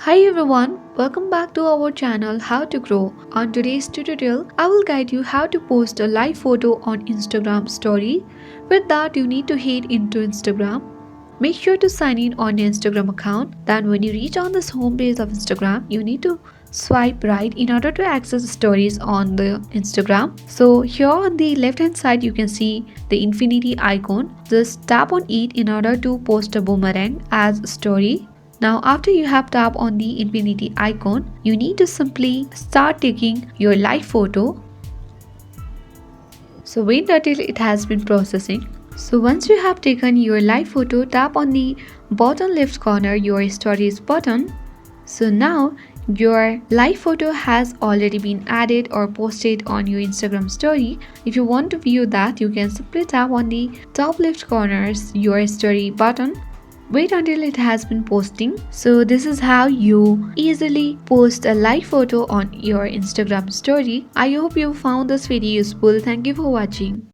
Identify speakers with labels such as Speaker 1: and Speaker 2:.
Speaker 1: Hi everyone, welcome back to our channel How to Grow. On today's tutorial, I will guide you how to post a live photo on Instagram story. With that, you need to head into Instagram. Make sure to sign in on your Instagram account. Then when you reach on this homepage of Instagram, you need to swipe right in order to access stories on the Instagram. So here on the left hand side, you can see the infinity icon. Just tap on it in order to post a boomerang as a story. Now after you have tapped on the infinity icon, you need to simply start taking your live photo. So wait until it has been processing. So once you have taken your live photo, tap on the bottom left corner your stories button. So now your live photo has already been added or posted on your Instagram story. If you want to view that, you can simply tap on the top left corner's your story button. Wait until it has been posting. So this is how you easily post a live photo on your Instagram story. I hope you found this video useful. Thank you for watching.